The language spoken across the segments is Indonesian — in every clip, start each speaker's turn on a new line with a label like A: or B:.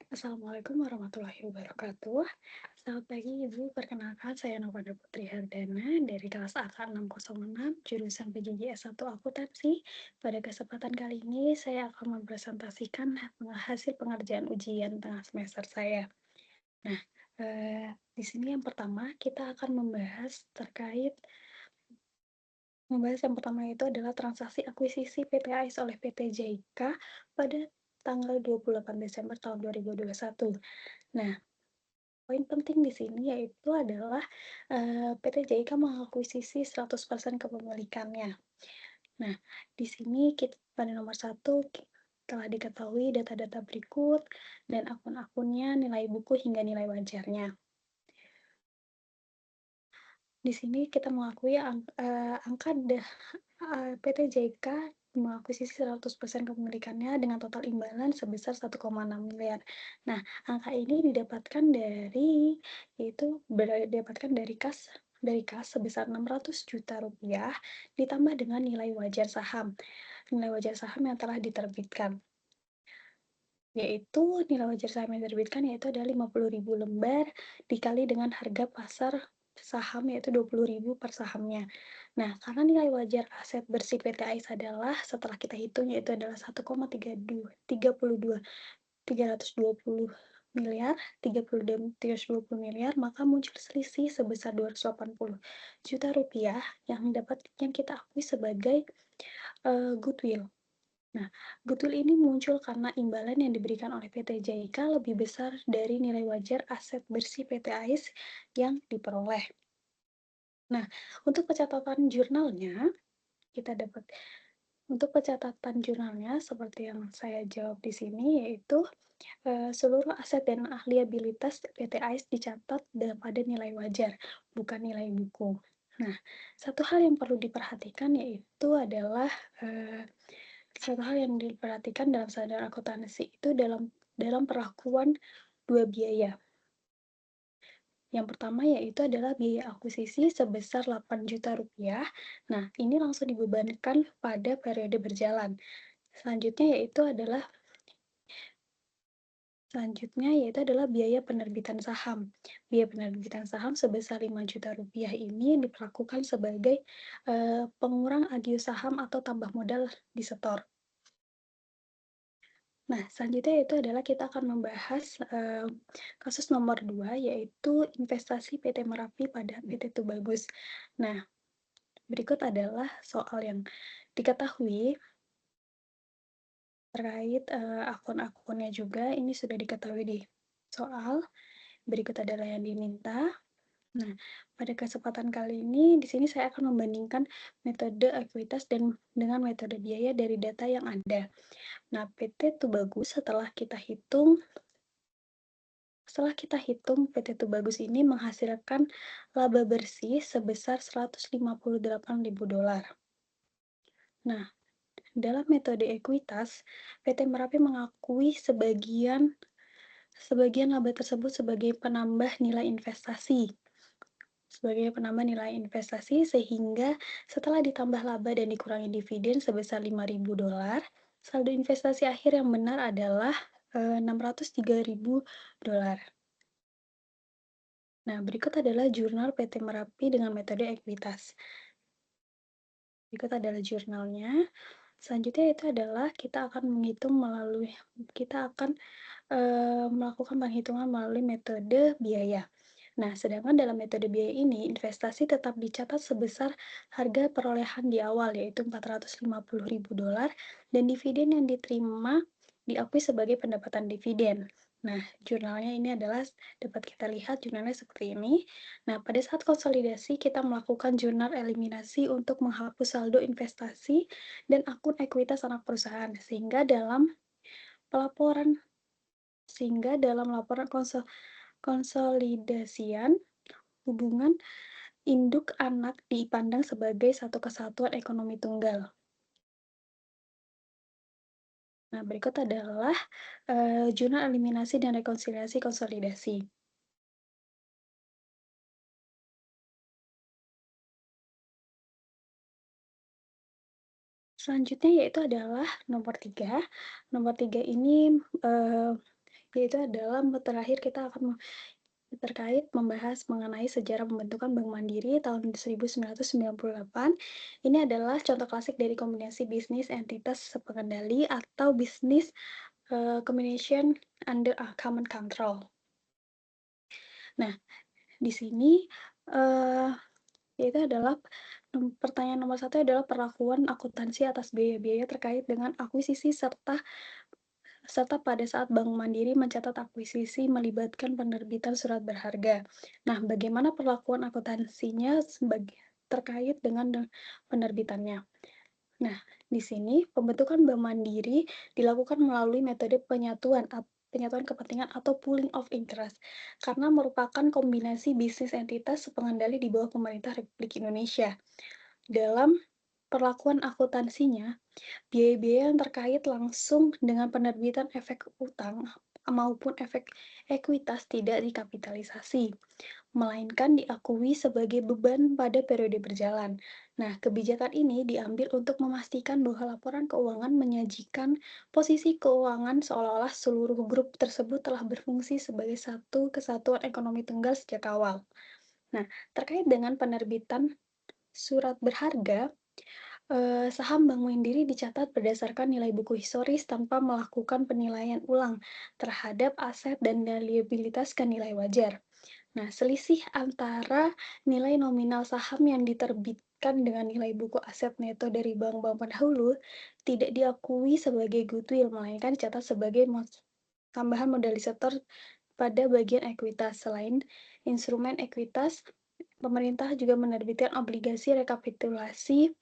A: Assalamualaikum warahmatullahi wabarakatuh. Selamat pagi Ibu, perkenalkan saya Novanda Putri Hardana dari kelas AK 606 jurusan PJJ S1 Akuntansi. Pada kesempatan kali ini saya akan mempresentasikan hasil pengerjaan ujian tengah semester saya. Nah, di sini yang pertama kita akan membahas yang pertama itu adalah transaksi akuisisi PT AIS oleh PT JIK pada tanggal 28 Desember tahun 2021. Nah, poin penting di sini yaitu adalah, PT JIK mengakuisisi 100% kepemilikannya. Nah, di sini pada nomor satu telah diketahui data-data berikut dan akun-akunnya, nilai buku hingga nilai wajarnya. Di sini kita mengakui angka PT JK mengakuisisi 100% kepemilikannya dengan total imbalan sebesar 1,6 miliar. Nah, angka ini didapatkan dari kas sebesar 600 juta rupiah ditambah dengan nilai wajar saham. Nilai wajar saham yang telah diterbitkan, yaitu nilai wajar saham yang diterbitkan yaitu adalah 50.000 lembar dikali dengan harga pasar saham yaitu 20.000 per sahamnya. Nah, karena nilai wajar aset bersih PT AIS adalah setelah kita hitung yaitu adalah 1,320 miliar, 320 miliar, maka muncul selisih sebesar 280 juta rupiah yang kita akui sebagai goodwill. Nah, goodwill ini muncul karena imbalan yang diberikan oleh PT JIK lebih besar dari nilai wajar aset bersih PT AIS yang diperoleh. Nah, untuk pencatatan jurnalnya, kita dapat untuk pencatatan jurnalnya seperti yang saya jawab di sini yaitu, seluruh aset dan liabilitas PT AIS dicatat pada nilai wajar, bukan nilai buku. Nah, eee, satu hal yang diperhatikan dalam standar akuntansi itu dalam perlakuan dua biaya. Yang pertama yaitu adalah biaya akuisisi sebesar 8 juta rupiah. Nah, ini langsung dibebankan pada periode berjalan. Selanjutnya yaitu adalah Selanjutnya yaitu adalah biaya penerbitan saham. Biaya penerbitan saham sebesar 5 juta rupiah ini diperlakukan sebagai, pengurang agio saham atau tambah modal disetor. Nah, selanjutnya itu adalah kita akan membahas, kasus nomor 2 yaitu investasi PT Merapi pada PT Tubagus. Nah, berikut adalah soal yang diketahui terkait, akun-akunnya juga ini sudah diketahui di soal, berikut adalah yang diminta. Nah, pada kesempatan kali ini, di sini saya akan membandingkan metode ekuitas dengan metode biaya dari data yang ada. Nah, setelah kita hitung PT Tubagus ini menghasilkan laba bersih sebesar $158.000. Nah, dalam metode ekuitas, PT Merapi mengakui sebagian laba tersebut sebagai penambah nilai investasi sehingga setelah ditambah laba dan dikurangi dividen sebesar $5.000, saldo investasi akhir yang benar adalah $603.000. Nah, berikut adalah jurnal PT Merapi dengan metode ekuitas. Berikut adalah jurnalnya. Selanjutnya itu adalah kita akan melakukan penghitungan melalui metode biaya. Nah, sedangkan dalam metode biaya ini, investasi tetap dicatat sebesar harga perolehan di awal, yaitu $450.000, dan dividen yang diterima diakui sebagai pendapatan dividen. Nah, jurnalnya ini dapat kita lihat jurnalnya seperti ini. Nah, pada saat konsolidasi, kita melakukan jurnal eliminasi untuk menghapus saldo investasi dan akun ekuitas anak perusahaan, pelaporan dalam laporan konsolidasian, hubungan induk anak dipandang sebagai satu kesatuan ekonomi tunggal. Nah, berikut adalah, jurnal eliminasi dan rekonsiliasi konsolidasi. Selanjutnya yaitu adalah nomor 3. Nomor 3 ini, yaitu adalah terakhir kita akan terkait membahas mengenai sejarah pembentukan Bank Mandiri tahun 1998. Ini adalah contoh klasik dari kombinasi bisnis entitas sepengendali atau bisnis combination under a common control. Nah, di sini eh, yaitu adalah pertanyaan nomor satu adalah perlakuan akuntansi atas biaya-biaya terkait dengan akuisisi serta serta pada saat Bank Mandiri mencatat akuisisi melibatkan penerbitan surat berharga. Nah, bagaimana perlakuan akuntansinya terkait dengan penerbitannya? Nah, di sini pembentukan Bank Mandiri dilakukan melalui metode penyatuan kepentingan atau pooling of interest, karena merupakan kombinasi bisnis entitas sepengendali di bawah pemerintah Republik Indonesia. Dalam perlakuan akuntansinya, biaya-biaya yang terkait langsung dengan penerbitan efek utang maupun efek ekuitas tidak dikapitalisasi, melainkan diakui sebagai beban pada periode berjalan. Nah, kebijakan ini diambil untuk memastikan bahwa laporan keuangan menyajikan posisi keuangan seolah-olah seluruh grup tersebut telah berfungsi sebagai satu kesatuan ekonomi tunggal sejak awal. Nah, terkait dengan penerbitan surat berharga, saham Bank Mandiri dicatat berdasarkan nilai buku historis tanpa melakukan penilaian ulang terhadap aset dan liabilitas ke nilai wajar. Nah, selisih antara nilai nominal saham yang diterbitkan dengan nilai buku aset neto dari bank-bank pendahulu tidak diakui sebagai goodwill, melainkan dicatat sebagai tambahan modalisator pada bagian ekuitas. Selain instrumen ekuitas, pemerintah juga menerbitkan obligasi rekapitulasi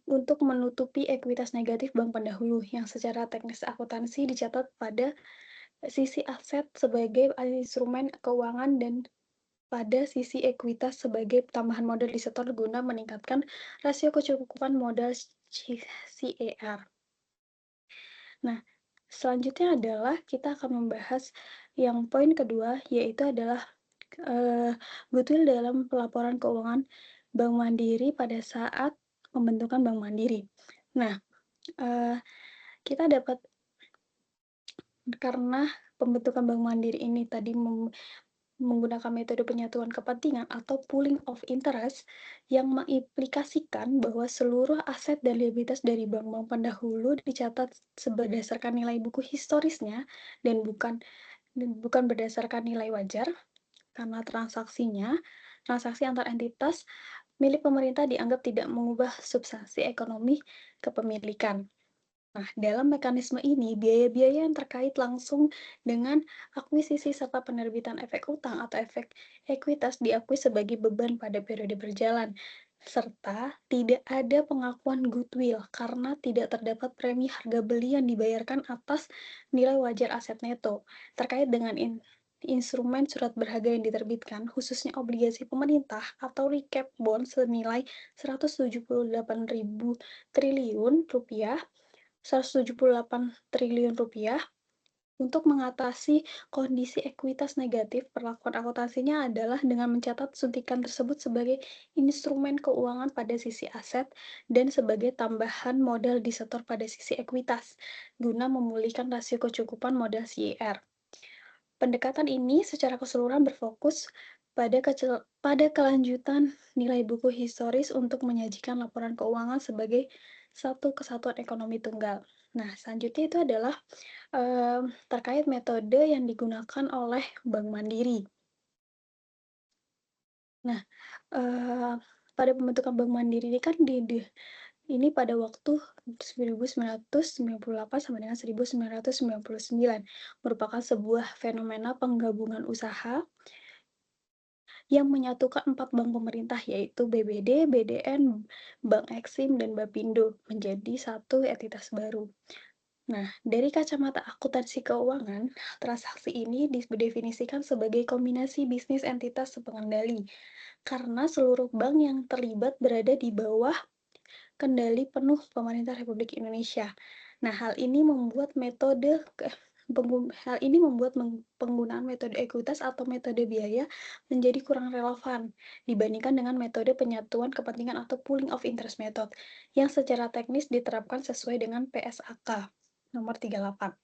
A: untuk menutupi ekuitas negatif bank pendahulu yang secara teknis akuntansi dicatat pada sisi aset sebagai instrumen keuangan dan pada sisi ekuitas sebagai tambahan modal disetor guna meningkatkan rasio kecukupan modal CER. Nah, selanjutnya adalah kita akan membahas yang poin kedua, yaitu adalah goodwill dalam pelaporan keuangan Bank Mandiri pada saat pembentukan Bank Mandiri. Nah, kita dapat karena pembentukan Bank Mandiri ini tadi menggunakan metode penyatuan kepentingan atau pooling of interest yang mengimplikasikan bahwa seluruh aset dan liabilitas dari bank-bank pendahulu dicatat berdasarkan nilai buku historisnya dan bukan berdasarkan nilai wajar, karena transaksi antar entitas milik pemerintah dianggap tidak mengubah substansi ekonomi kepemilikan. Nah, dalam mekanisme ini, biaya-biaya yang terkait langsung dengan akuisisi serta penerbitan efek utang atau efek ekuitas diakui sebagai beban pada periode berjalan, serta tidak ada pengakuan goodwill karena tidak terdapat premi harga beli yang dibayarkan atas nilai wajar aset neto. Terkait dengan instrumen surat berharga yang diterbitkan, khususnya obligasi pemerintah atau recap bond senilai 178.000 triliun rupiah, 178 triliun rupiah. Untuk mengatasi kondisi ekuitas negatif, perlakuan akuntansinya adalah dengan mencatat suntikan tersebut sebagai instrumen keuangan pada sisi aset dan sebagai tambahan modal disetor pada sisi ekuitas, guna memulihkan rasio kecukupan modal CER. Pendekatan ini secara keseluruhan berfokus pada kelanjutan nilai buku historis untuk menyajikan laporan keuangan sebagai satu kesatuan ekonomi tunggal. Nah, selanjutnya itu adalah terkait metode yang digunakan oleh Bank Mandiri. Nah, pada pembentukan Bank Mandiri ini kan ini pada waktu 1998 sampai dengan 1999 merupakan sebuah fenomena penggabungan usaha yang menyatukan 4 bank pemerintah yaitu BBD, BDN, Bank Eksim, dan Bapindo menjadi satu entitas baru. Nah, dari kacamata akuntansi keuangan, transaksi ini didefinisikan sebagai kombinasi bisnis entitas sepengendali, karena seluruh bank yang terlibat berada di bawah kendali penuh pemerintah Republik Indonesia. Nah, hal ini membuat penggunaan metode ekuitas atau metode biaya menjadi kurang relevan dibandingkan dengan metode penyatuan kepentingan atau pooling of interest method yang secara teknis diterapkan sesuai dengan PSAK nomor 38.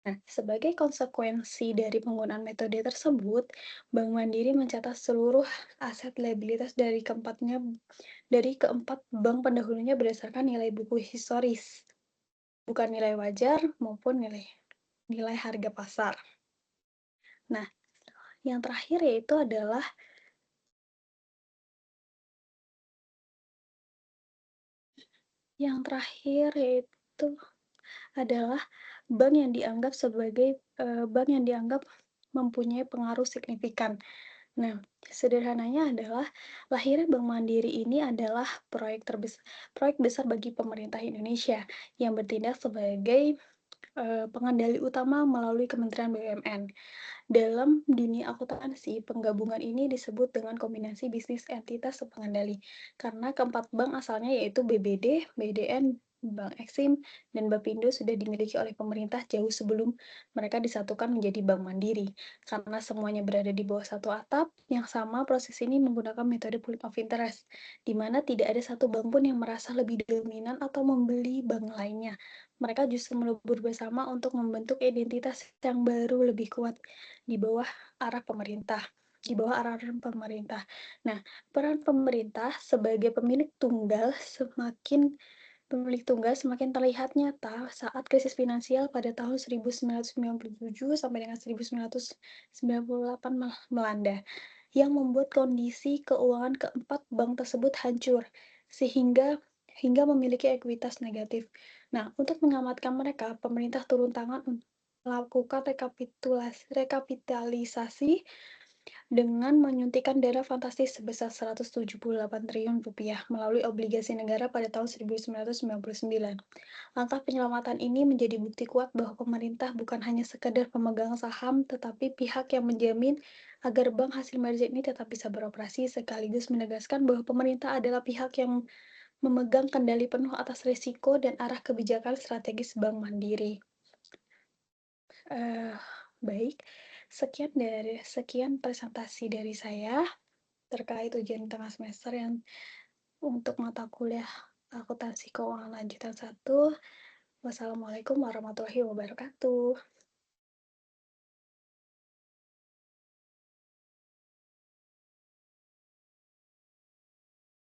A: Nah, sebagai konsekuensi dari penggunaan metode tersebut, Bank Mandiri mencatat seluruh aset liabilitas dari keempat bank pendahulunya berdasarkan nilai buku historis, bukan nilai wajar maupun nilai nilai harga pasar. Nah, yang terakhir yaitu adalah bank yang dianggap mempunyai pengaruh signifikan. Nah, sederhananya adalah lahirnya Bank Mandiri ini adalah proyek besar bagi pemerintah Indonesia yang bertindak sebagai, pengendali utama melalui Kementerian BUMN. Dalam dunia akuntansi, penggabungan ini disebut dengan kombinasi bisnis entitas pengendali, karena keempat bank asalnya yaitu BBD, BDN, Bank Eksim, dan Bapindo sudah dimiliki oleh pemerintah jauh sebelum mereka disatukan menjadi Bank Mandiri. Karena semuanya berada di bawah satu atap yang sama, proses ini menggunakan metode pooling of interest, di mana tidak ada satu bank pun yang merasa lebih dominan atau membeli bank lainnya. Mereka justru melebur bersama untuk membentuk identitas yang baru lebih kuat di bawah arah pemerintah di bawah arahan pemerintah. Nah, peran pemerintah sebagai pemilik tunggal semakin terlihat nyata saat krisis finansial pada tahun 1997 sampai dengan 1998 melanda, yang membuat kondisi keuangan keempat bank tersebut hancur, hingga memiliki ekuitas negatif. Nah, untuk mengamankan mereka, pemerintah turun tangan untuk melakukan rekapitalisasi dengan menyuntikkan dana fantastis sebesar Rp178 triliun melalui obligasi negara pada tahun 1999. Langkah penyelamatan ini menjadi bukti kuat bahwa pemerintah bukan hanya sekedar pemegang saham, tetapi pihak yang menjamin agar bank hasil merger ini tetap bisa beroperasi, sekaligus menegaskan bahwa pemerintah adalah pihak yang memegang kendali penuh atas risiko dan arah kebijakan strategis Bank Mandiri. Eh, Baik, sekian presentasi dari saya terkait ujian tengah semester yang untuk mata kuliah akuntansi keuangan lanjutan 1. Wassalamualaikum warahmatullahi wabarakatuh.